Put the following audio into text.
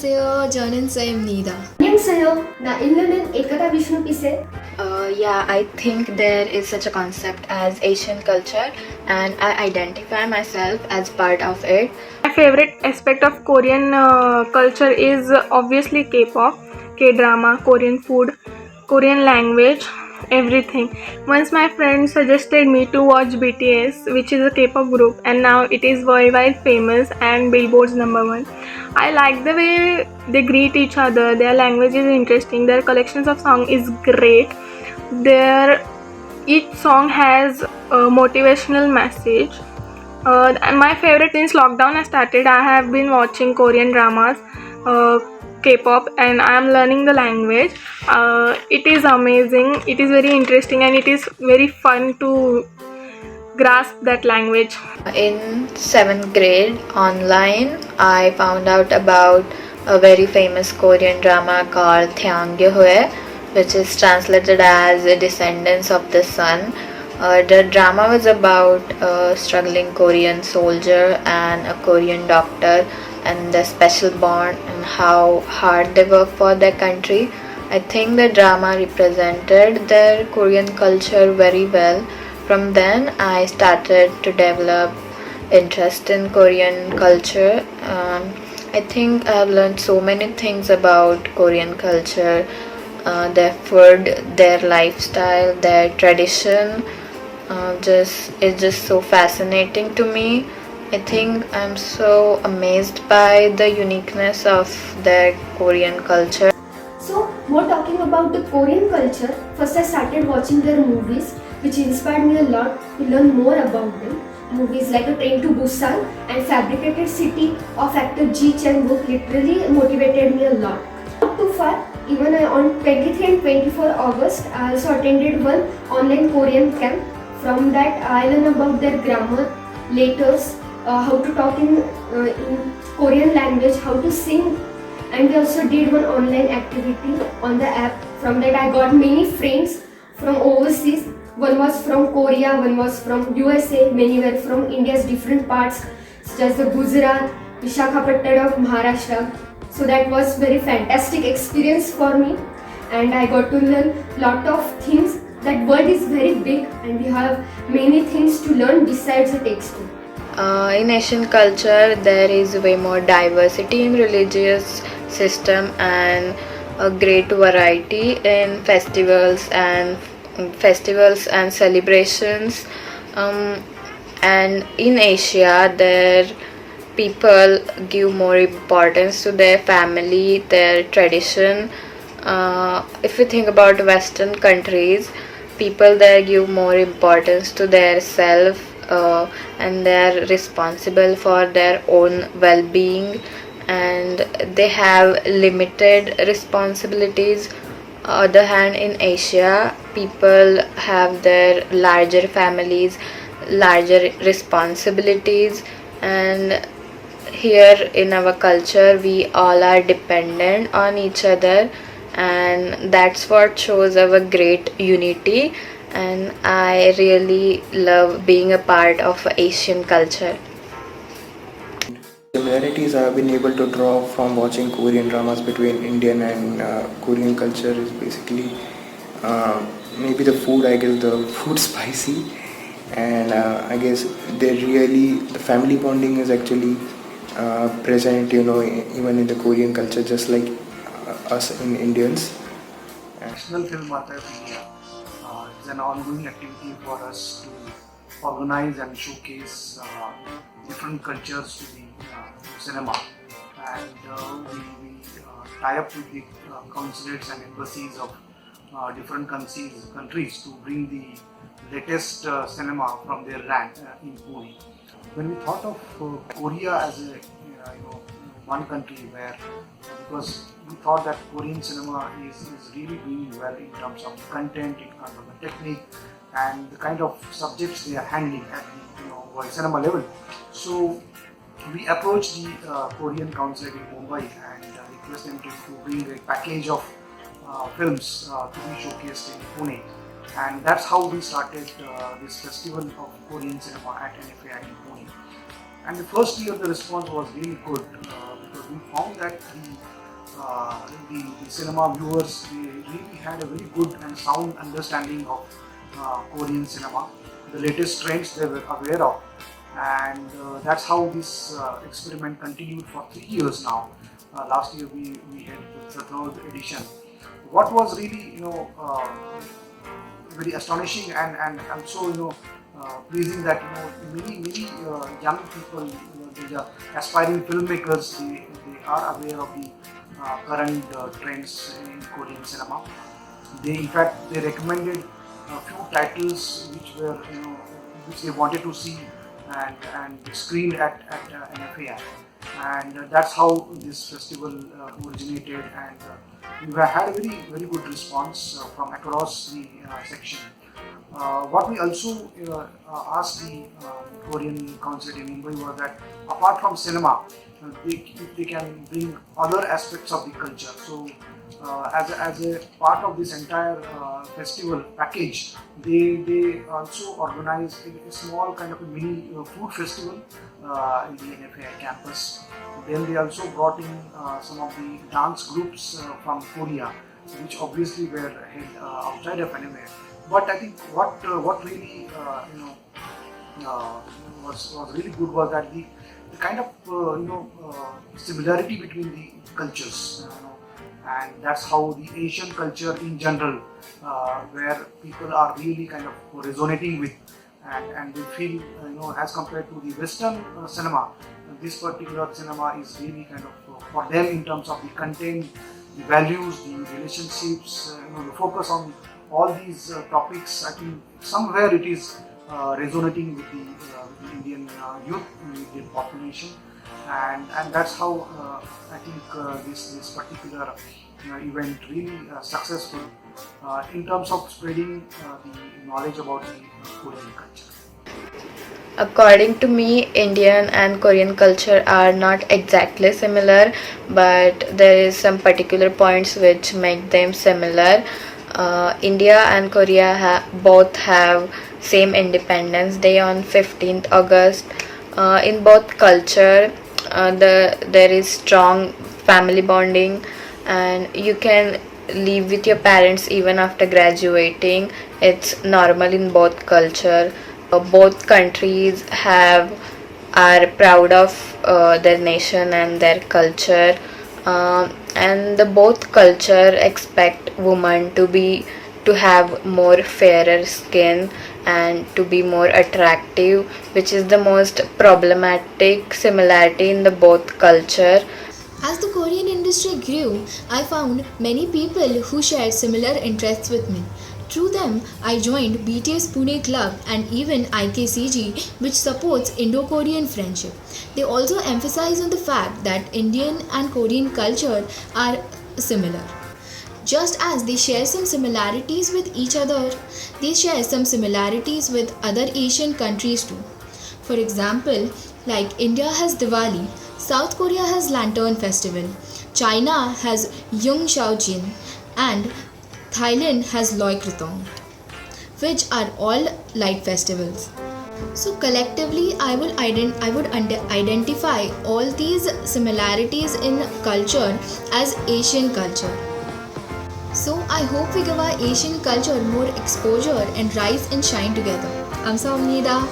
안녕하세요. 저는 쌤입니다. 안녕하세요. 나 일루는 에카다 비슈누 피세. Yeah, I think there is such a concept as Asian culture, and I identify myself as part of it. My favorite aspect of Korean culture is obviously K-pop, K-drama, Korean food, Korean language, everything. Once my friend suggested me to watch BTS, which is a K-pop group, and now it is worldwide famous and Billboard's #1. I like the way they greet each other. Their language is interesting. Their collections of song is great. Their each song has a motivational message. And my favorite since lockdown has started, I have been watching Korean dramas, K-pop, and I am learning the language. It is amazing. It is very interesting, and it is very fun to grasp that language. In 7th grade, online, I found out about a very famous Korean drama called Thyangyohoe, which is translated as Descendants of the Sun. The drama was about a struggling Korean soldier and a Korean doctor and the special bond and how hard they work for their country. I think the drama represented their Korean culture very well. From then, I started to develop interest in Korean culture. I think I've learned so many things about Korean culture, their food, their lifestyle, their tradition. It's just so fascinating to me. I think I'm so amazed by the uniqueness of their Korean culture. So, more talking about the Korean culture, first I started watching their movies, which inspired me a lot to learn more about them. Movies like A Train to Busan and Fabricated City of actor Ji Chang-wook literally motivated me a lot. Not too far, even on 23 and 24 August, I also attended one online Korean camp. From that, I learned about their grammar, letters, how to talk in Korean language, how to sing, and we also did one online activity on the app. From that, I got many friends from overseas. One was from Korea, one was from USA, many were from India's different parts, such as the Gujarat, Visakhapatnam of Maharashtra. So that was very fantastic experience for me, and I got to learn lot of things. That world is very big, and we have many things to learn besides the textbook. In Asian culture, there is way more diversity in religious system and a great variety in festivals and celebrations. And in Asia, there people give more importance to their family, their tradition. If you think about Western countries, people there give more importance to their self, and they are responsible for their own well-being, and they have limited responsibilities. Other hand, in Asia, people have their larger families, larger responsibilities, and here in our culture we all are dependent on each other, and that's what shows our great unity, and I really love being a part of Asian culture. Similarities I have been able to draw from watching Korean dramas between Indian and Korean culture is basically maybe the food. I guess the food spicy, and I guess the family bonding is actually present, even in the Korean culture, just like us in Indians. National Film Archive of India is an ongoing activity for us to organize and showcase different cultures to the cinema, and we tie up with the consulates and embassies of different countries to bring the latest cinema from their land in Pune. When we thought of Korea as a one country where, because we thought that Korean cinema is really doing well in terms of content, in terms of the technique, and the kind of subjects they are handling at the world cinema level. So we approached the Korean consulate in Mumbai and requested them to bring a package of films to be showcased in Pune, and that's how we started this festival of Korean cinema at NFAI in Pune. And the first year the response was really good. because we found that the cinema viewers, they really had a very good and sound understanding of Korean cinema, the latest trends they were aware of, and that's how this experiment continued for 3 years now. Last year we had the third edition. What was really very astonishing and also pleasing that many young people, these are aspiring filmmakers, they are aware of the current trends in Korean cinema. They recommended a few titles which they wanted to see and screened at NFAI, and that's how this festival originated, and we have had a very good response from across the section. What we also asked the Korean Consulate in Mumbai was that apart from cinema, they can bring other aspects of the culture. So as a part of this entire festival package, they also organized a small kind of a mini food festival in the NFAI campus. Then they also brought in some of the dance groups from Korea, which obviously were held outside of NFAI. But I think what really was really good was that the kind of similarity between the cultures, and that's how the Asian culture in general, where people are really kind of resonating with, and they feel as compared to the Western cinema, this particular cinema is really kind of for them in terms of the content, the values, the relationships, the focus on all these topics. I think somewhere it is resonating with the Indian youth, the Indian population, and that's how I think this particular event really successful in terms of spreading the knowledge about the Korean culture. According to me, Indian and Korean culture are not exactly similar, but there is some particular points which make them similar. India and Korea both have same Independence Day on 15th August. In both culture, there is strong family bonding, and you can live with your parents even after graduating. It's normal in both culture. Both countries are proud of their nation and their culture, and both culture expect women to have more fairer skin and to be more attractive, which is the most problematic similarity in the both culture. As the Korean industry grew, I found many people who shared similar interests with me. Through them, I joined BTS Pune Club and even IKCG, which supports Indo-Korean friendship. They also emphasize on the fact that Indian and Korean culture are similar. Just as they share some similarities with each other, they share some similarities with other Asian countries too. For example, like India has Diwali, South Korea has Lantern Festival, China has Yung Shao Jin, and Thailand has Loy Krathong, which are all light festivals. So collectively, I would identify all these similarities in culture as Asian culture. So I hope we give our Asian culture more exposure and rise and shine together. Kamsahamnida.